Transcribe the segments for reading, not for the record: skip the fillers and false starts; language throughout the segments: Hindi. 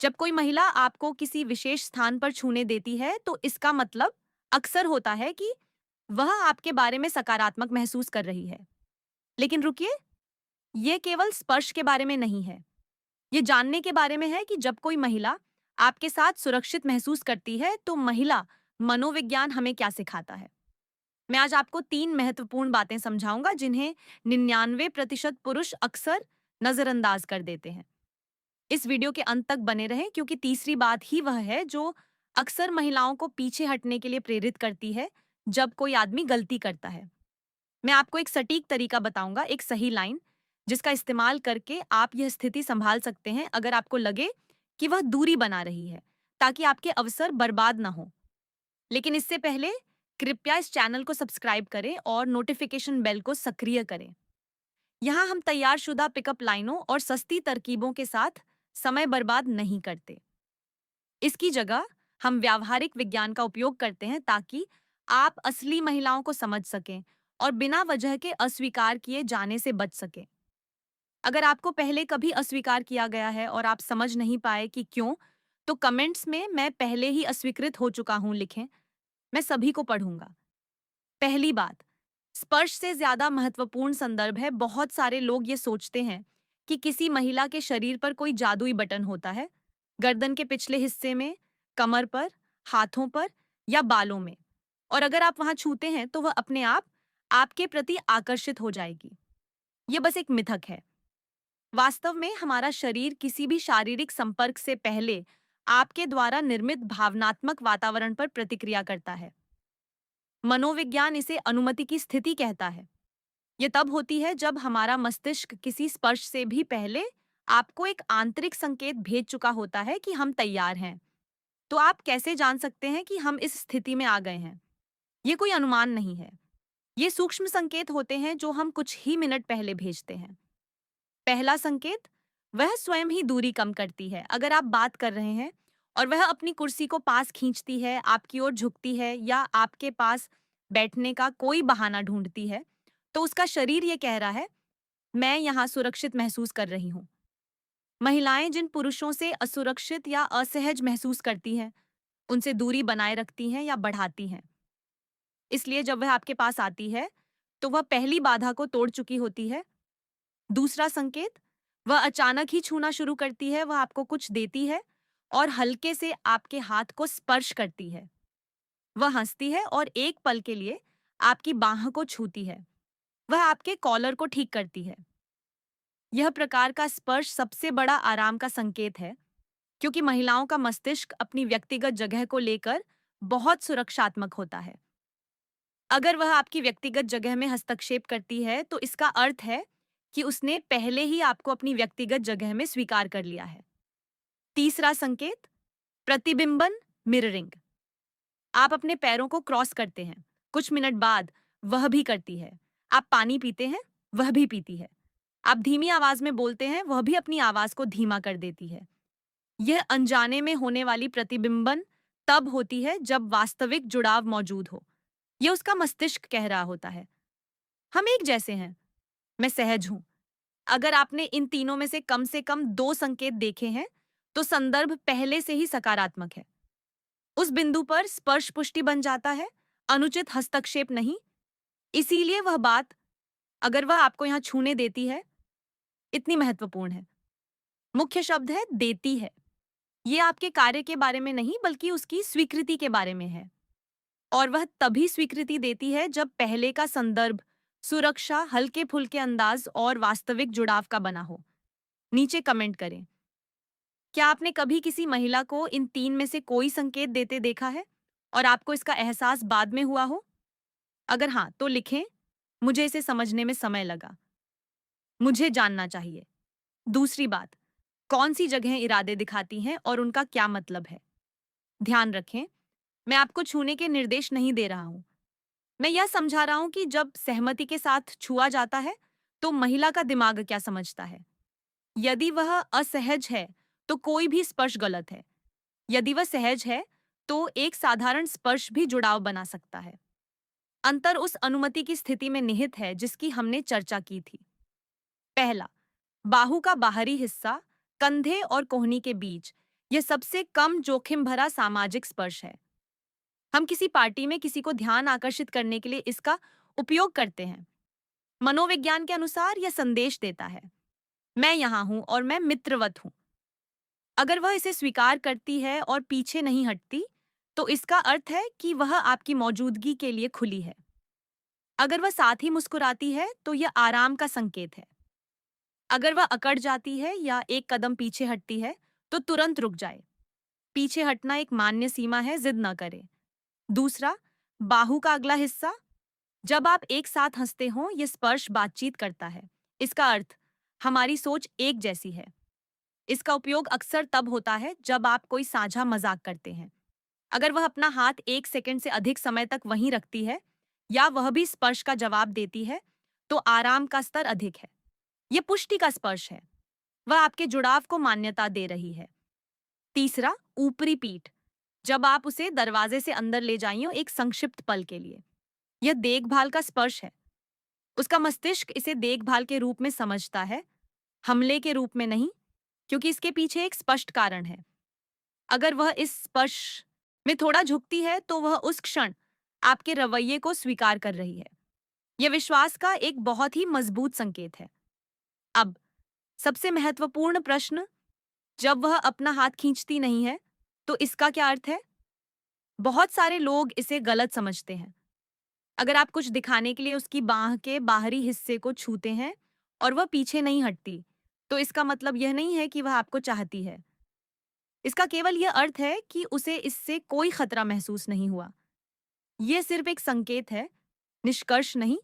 जब कोई महिला आपको किसी विशेष स्थान पर छूने देती है, तो इसका मतलब अक्सर होता है कि वह आपके बारे में सकारात्मक महसूस कर रही है। लेकिन रुकिए, ये केवल स्पर्श के बारे में नहीं है। ये जानने के बारे में है कि जब कोई महिला आपके साथ सुरक्षित महसूस करती है, तो महिला मनोविज्ञान हमें क्या सिखाता है। मैं आज आपको 3 महत्वपूर्ण बातें समझाऊंगा जिन्हें 99% पुरुष अक्सर नजरअंदाज कर देते हैं। इस वीडियो के अंत तक बने रहें क्योंकि तीसरी बात ही वह है जो अक्सर महिलाओं को पीछे हटने के लिए प्रेरित करती है जब कोई आदमी गलती करता है। मैं आपको एक सटीक तरीका बताऊंगा, एक सही लाइन जिसका इस्तेमाल करके आप यह स्थिति संभाल सकते हैं अगर आपको लगे कि वह दूरी बना रही है, ताकि आपके अवसर बर्बाद ना हो। लेकिन इससे पहले कृपया इस चैनल को सब्सक्राइब करें और नोटिफिकेशन बेल को सक्रिय करें। यहाँ हम तैयारशुदा पिकअप लाइनों और सस्ती तरकीबों के साथ समय बर्बाद नहीं करते। इसकी जगह हम व्यावहारिक विज्ञान का उपयोग करते हैं ताकि आप असली महिलाओं को समझ सकें और बिना वजह के अस्वीकार किए जाने से बच सकें। अगर आपको पहले कभी अस्वीकार किया गया है और आप समझ नहीं पाए कि क्यों, तो कमेंट्स में "मैं पहले ही अस्वीकृत हो चुका हूं" लिखें। मैं सभी को पढ़ूंगा। पहली बात, स्पर्श से ज्यादा महत्वपूर्ण संदर्भ है। बहुत सारे लोग ये सोचते हैं कि किसी महिला के शरीर पर कोई जादुई बटन होता है, गर्दन के पिछले हिस्से में, कमर पर, हाथों पर या बालों में, और अगर आप वहां छूते हैं तो वह अपने आप आपके प्रति आकर्षित हो जाएगी। ये बस एक मिथक है। वास्तव में हमारा शरीर किसी भी शारीरिक संपर्क से पहले आपके द्वारा निर्मित भावनात्मक वातावरण पर प्रतिक्रिया करता है। मनोविज्ञान इसे अनुमति की स्थिति कहता है। यह तब होती है जब हमारा मस्तिष्क किसी स्पर्श से भी पहले आपको एक आंतरिक संकेत भेज चुका होता है कि हम तैयार हैं। तो आप कैसे जान सकते हैं कि हम इस स्थिति में आ गए हैं? ये कोई अनुमान नहीं है। ये सूक्ष्म संकेत होते हैं जो हम कुछ ही मिनट पहले भेजते हैं। पहला संकेत, वह स्वयं ही दूरी कम करती है। अगर आप बात कर रहे हैं और वह अपनी कुर्सी को पास खींचती है, आपकी ओर झुकती है या आपके पास बैठने का कोई बहाना ढूंढती है, तो उसका शरीर ये कह रहा है, मैं यहाँ सुरक्षित महसूस कर रही हूँ। महिलाएं जिन पुरुषों से असुरक्षित या असहज महसूस करती हैं, उनसे दूरी बनाए रखती हैं या बढ़ाती हैं। इसलिए जब वह आपके पास आती है, तो वह पहली बाधा को तोड़ चुकी होती है। दूसरा संकेत, वह अचानक ही छूना शुरू करती है, वह आपको कुछ देती है और हल्के से आपके हाथ को स्पर्श करती है। वह हंसती है और एक पल के लिए आपकी बाह को छूती है। वह आपके कॉलर को ठीक करती है। यह प्रकार का स्पर्श सबसे बड़ा आराम का संकेत है, क्योंकि महिलाओं का मस्तिष्क अपनी व्यक्तिगत जगह को लेकर बहुत सुरक्षात्मक होता है। अगर वह आपकी व्यक्तिगत जगह में हस्तक्षेप करती है, तो इसका अर्थ है कि उसने पहले ही आपको अपनी व्यक्तिगत जगह में स्वीकार कर लिया है। तीसरा संकेत, प्रतिबिंबन, मिररिंग। आप अपने पैरों को क्रॉस करते हैं। कुछ मिनट बाद वह भी करती है। आप पानी पीते हैं, वह भी पीती है। आप धीमी आवाज में बोलते हैं, वह भी अपनी आवाज को धीमा कर देती है। यह अनजाने में होने वाली प्रतिबिंबन तब होती है जब वास्तविक जुड़ाव मौजूद हो। यह उसका मस्तिष्क कह रहा होता है, हम एक जैसे हैं, मैं सहज हूं। अगर आपने इन तीनों में से कम 2 संकेत देखे हैं, तो संदर्भ पहले से ही सकारात्मक है। उस बिंदु पर स्पर्श पुष्टि बन जाता है, अनुचित हस्तक्षेप नहीं। इसीलिए वह बात, अगर वह आपको यहां छूने देती है, इतनी महत्वपूर्ण है। मुख्य शब्द है देती है। ये आपके कार्य के बारे में नहीं, बल्कि उसकी स्वीकृति के बारे में है। और वह तभी स्वीकृति देती है जब पहले का संदर्भ सुरक्षा, हल्के फुल्के अंदाज और वास्तविक जुड़ाव का बना हो। नीचे कमेंट करें, क्या आपने कभी किसी महिला को इन 3 में से कोई संकेत देते देखा है और आपको इसका एहसास बाद में हुआ हो? अगर हाँ, तो लिखें, मुझे इसे समझने में समय लगा। मुझे जानना चाहिए। दूसरी बात, कौन सी जगहें इरादे दिखाती हैं और उनका क्या मतलब है? ध्यान रखें, मैं आपको छूने के निर्देश नहीं दे रहा हूं। मैं यह समझा रहा हूं कि जब सहमति के साथ छुआ जाता है, तो महिला का दिमाग क्या समझता है। यदि वह असहज है, तो कोई भी स्पर्श गलत है। यदि वह सहज है, तो एक साधारण स्पर्श भी जुड़ाव बना सकता है। अंतर उस अनुमति की स्थिति में निहित है जिसकी हमने चर्चा की थी। पहला, बाहु का बाहरी हिस्सा, कंधे और कोहनी के बीच, यह सबसे कम जोखिम भरा सामाजिक स्पर्श है। हम किसी पार्टी में किसी को ध्यान आकर्षित करने के लिए इसका उपयोग करते हैं। मनोविज्ञान के अनुसार यह संदेश देता है, मैं यहाँ हूं और मैं मित्रवत हूं। अगर वह इसे स्वीकार करती है और पीछे नहीं हटती, तो इसका अर्थ है कि वह आपकी मौजूदगी के लिए खुली है। अगर वह साथ ही मुस्कुराती है, तो यह आराम का संकेत है। अगर वह अकड़ जाती है या एक कदम पीछे हटती है, तो तुरंत रुक जाए। पीछे हटना एक मान्य सीमा है, जिद न करे। दूसरा, बाहु का अगला हिस्सा। जब आप एक साथ हंसते हो, यह स्पर्श बातचीत करता है। इसका अर्थ हमारी सोच एक जैसी है। इसका उपयोग अक्सर तब होता है जब आप कोई साझा मजाक करते हैं। अगर वह अपना हाथ 1 सेकंड से अधिक समय तक वहीं रखती है या वह भी स्पर्श का जवाब देती है, तो आराम का स्तर अधिक है। यह पुष्टि का स्पर्श है। वह आपके जुड़ाव को मान्यता दे रही है। तीसरा, ऊपरी पीठ। जब आप उसे दरवाजे से अंदर ले जाइए एक संक्षिप्त पल के लिए, यह देखभाल का स्पर्श है। उसका मस्तिष्क इसे देखभाल के रूप में समझता है, हमले के रूप में नहीं, क्योंकि इसके पीछे एक स्पष्ट कारण है। अगर वह इस स्पर्श में थोड़ा झुकती है, तो वह उस क्षण आपके रवैये को स्वीकार कर रही है। यह विश्वास का एक बहुत ही मजबूत संकेत है। अब सबसे महत्वपूर्ण प्रश्न, जब वह अपना हाथ खींचती नहीं है, तो इसका क्या अर्थ है? बहुत सारे लोग इसे गलत समझते हैं। अगर आप कुछ दिखाने के लिए उसकी बाह के बाहरी हिस्से को छूते हैं और वह पीछे नहीं हटती, तो इसका मतलब यह नहीं है कि वह आपको चाहती है। इसका केवल यह अर्थ है कि उसे इससे कोई खतरा महसूस नहीं हुआ। यह सिर्फ एक संकेत है, निष्कर्ष नहीं।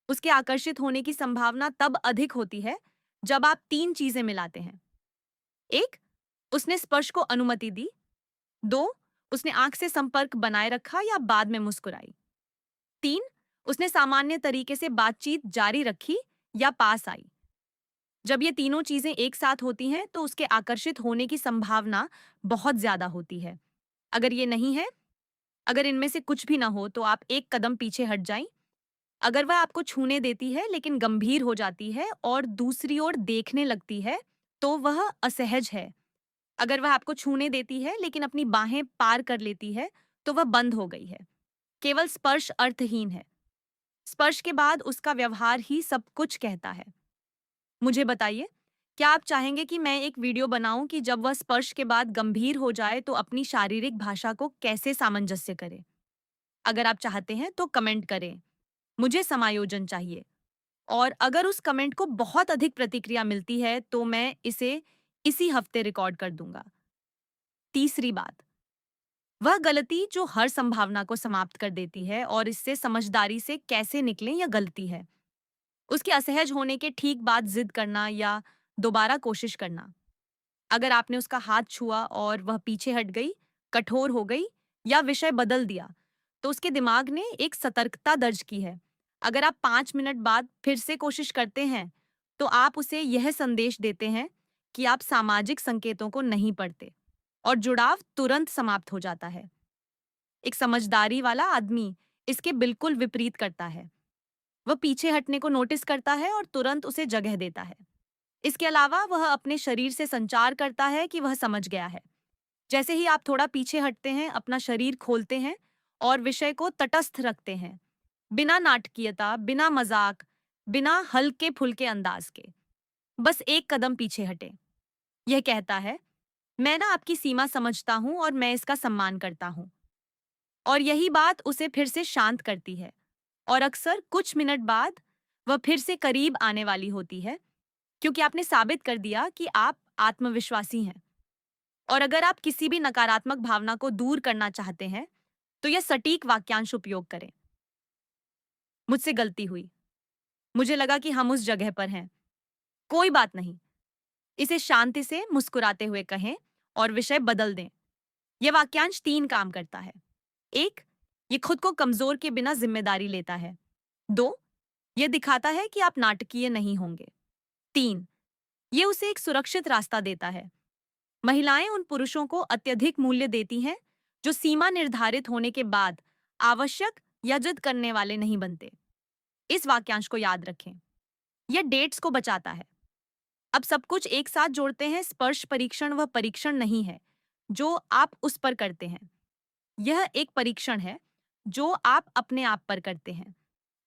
उसके आकर्षित होने की संभावना तब अधिक होती है जब आप 3 चीजें मिलाते हैं। 1, उसने स्पर्श को अनुमति दी। 2, उसने आंख से संपर्क बनाए रखा या बाद में मुस्कुराई। 3, उसने सामान्य तरीके से बातचीत जारी रखी या पास आई। जब ये तीनों चीजें एक साथ होती हैं, तो उसके आकर्षित होने की संभावना बहुत ज्यादा होती है। अगर ये नहीं है, अगर इनमें से कुछ भी ना हो, तो आप एक कदम पीछे हट जाएं। अगर वह आपको छूने देती है लेकिन गंभीर हो जाती है और दूसरी ओर देखने लगती है, तो वह असहज है। अगर वह आपको छूने देती है लेकिन अपनी बाहें पार कर लेती है, तो वह बंद हो गई है। केवल स्पर्श अर्थहीन है। स्पर्श के बाद उसका व्यवहार ही सब कुछ कहता है। मुझे बताइए, क्या आप चाहेंगे कि मैं एक वीडियो बनाऊं कि जब वह स्पर्श के बाद गंभीर हो जाए तो अपनी शारीरिक भाषा को कैसे सामंजस्य करे? अगर आप चाहते हैं तो कमेंट करें। मुझे समायोजन चाहिए। और अगर उस कमेंट को बहुत अधिक प्रतिक्रिया मिलती है, तो मैं इसे इसी हफ्ते रिकॉर्ड कर दूंगा। तीसरी बात, वह गलती जो हर संभावना को समाप्त कर देती है और इससे समझदारी से कैसे निकलें, यह गलती है। उसके असहज होने के ठीक बाद जिद करना या दोबारा कोशिश करना। अगर आपने उसका हाथ छुआ और वह पीछे हट गई, कठोर हो गई या विषय बदल दिया, तो उसके दिमाग ने एक सतर्कता दर्ज की है। अगर आप 5 मिनट बाद फिर से कोशिश करते हैं, तो आप उसे यह संदेश देते हैं कि आप सामाजिक संकेतों को नहीं पढ़ते और जुड़ाव तुरंत समाप्त हो जाता है। एक समझदारी वाला आदमी इसके बिल्कुल विपरीत करता है। वह पीछे हटने को नोटिस करता है और तुरंत उसे जगह देता है। इसके अलावा वह अपने शरीर से संचार करता है कि वह समझ गया है। जैसे ही आप थोड़ा पीछे हटते हैं, अपना शरीर खोलते हैं और विषय को तटस्थ रखते हैं, बिना नाटकीयता, बिना मजाक, बिना हल्के फुल्के अंदाज के। बस एक कदम पीछे हटे। यह कहता है, मैं ना आपकी सीमा समझता हूं और मैं इसका सम्मान करता हूं। और यही बात उसे फिर से शांत करती है और अक्सर कुछ मिनट बाद वह फिर से करीब आने वाली होती है, क्योंकि आपने साबित कर दिया कि आप आत्मविश्वासी हैं। और अगर आप किसी भी नकारात्मक भावना को दूर करना चाहते हैं, तो यह सटीक वाक्यांश उपयोग करें। मुझसे गलती हुई। मुझे लगा कि हम उस जगह पर हैं। कोई बात नहीं। इसे शांति से मुस्कुराते हुए कहें और विषय बदल दें। यह वाक्यांश 3 काम करता है। 1, ये खुद को कमजोर के बिना जिम्मेदारी लेता है। 2, यह दिखाता है कि आप नाटकीय नहीं होंगे। 3, ये उसे एक सुरक्षित रास्ता देता है। महिलाएं उन पुरुषों को अत्यधिक मूल्य देती हैं जो सीमा निर्धारित होने के बाद आवश्यक या जिद करने वाले नहीं बनते। इस वाक्यांश को याद रखें। यह डेट्स को बचाता है। अब सब कुछ एक साथ जोड़ते हैं। स्पर्श परीक्षण वह परीक्षण नहीं है जो आप उस पर करते हैं। यह एक परीक्षण है जो आप अपने आप पर करते हैं।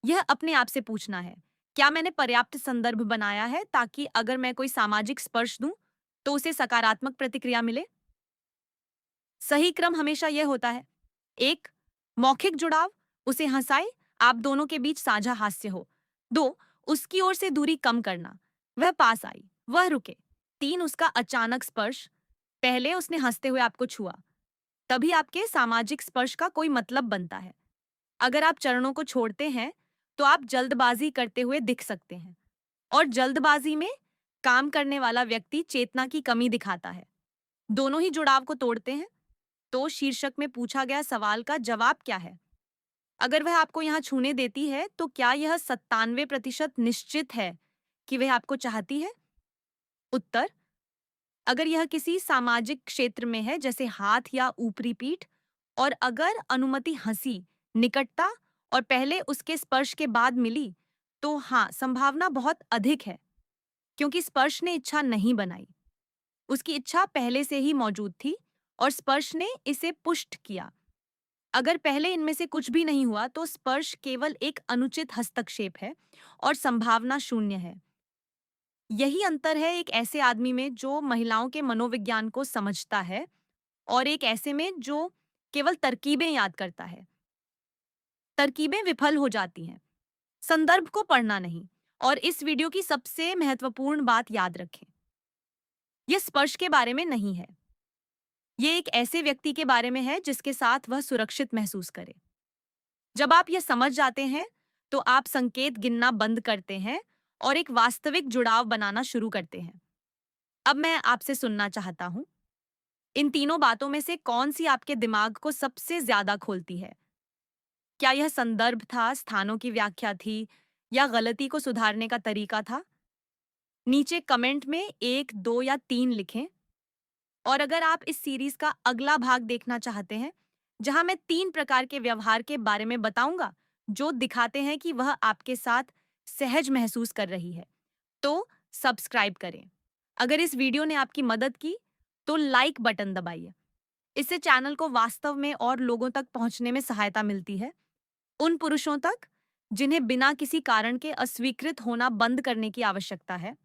यह अपने आप से पूछना है, क्या मैंने पर्याप्त संदर्भ बनाया है ताकि अगर मैं कोई सामाजिक स्पर्श दूं, तो उसे सकारात्मक प्रतिक्रिया मिले? सही क्रम हमेशा यह होता है: एक, मौखिक जुड़ाव, उसे हंसाए, आप दोनों के बीच साझा हास्य हो। दो, उसकी ओर से दूरी कम करना, वह पास आई, वह रुके। तीन, उसका अचानक स्पर्श, पहले उसने हंसते हुए आपको छुआ, तभी आपके सामाजिक स्पर्श का कोई मतलब बनता है। अगर आप चरणों को छोड़ते हैं, तो आप जल्दबाजी करते हुए दिख सकते हैं, और जल्दबाजी में काम करने वाला व्यक्ति चेतना की कमी दिखाता है। दोनों ही जुड़ाव को तोड़ते हैं। तो शीर्षक में पूछा गया सवाल का जवाब क्या है? अगर वह आपको यहाँ छूने देती है, तो क्या यह 97% निश्चित है कि वह आपको चाहती है? उत्तर: अगर यह किसी सामाजिक क्षेत्र में है, जैसे हाथ या ऊपरी पीठ, और अगर अनुमति हंसी, निकटता और पहले उसके स्पर्श के बाद मिली, तो हाँ, संभावना बहुत अधिक है, क्योंकि स्पर्श ने इच्छा नहीं बनाई। उसकी इच्छा पहले से ही मौजूद थी और स्पर्श ने इसे पुष्ट किया। अगर पहले इनमें से कुछ भी नहीं हुआ, तो स्पर्श केवल एक अनुचित हस्तक्षेप है और संभावना शून्य है। यही अंतर है एक ऐसे आदमी में जो महिलाओं के मनोविज्ञान को समझता है और एक ऐसे में जो केवल तरकीबें याद करता है। तरकीबें विफल हो जाती हैं, संदर्भ को पढ़ना नहीं। और इस वीडियो की सबसे महत्वपूर्ण बात याद रखें, यह स्पर्श के बारे में नहीं है। ये एक ऐसे व्यक्ति के बारे में है जिसके साथ वह सुरक्षित महसूस करे। जब आप यह समझ जाते हैं, तो आप संकेत गिनना बंद करते हैं और एक वास्तविक जुड़ाव बनाना शुरू करते हैं। अब मैं आपसे सुनना चाहता हूं, इन तीनों बातों में से कौन सी आपके दिमाग को सबसे ज्यादा खोलती है? क्या यह संदर्भ था, स्थानों की व्याख्या थी, या गलती को सुधारने का तरीका था? नीचे कमेंट में 1, 2 या 3 लिखें। और अगर आप इस सीरीज का अगला भाग देखना चाहते हैं, जहां मैं 3 प्रकार के व्यवहार के बारे में बताऊंगा जो दिखाते हैं कि वह आपके साथ सहज महसूस कर रही है, तो सब्सक्राइब करें। अगर इस वीडियो ने आपकी मदद की, तो लाइक बटन दबाइए। इससे चैनल को वास्तव में और लोगों तक पहुंचने में सहायता मिलती है, उन पुरुषों तक जिन्हें बिना किसी कारण के अस्वीकृत होना बंद करने की आवश्यकता है।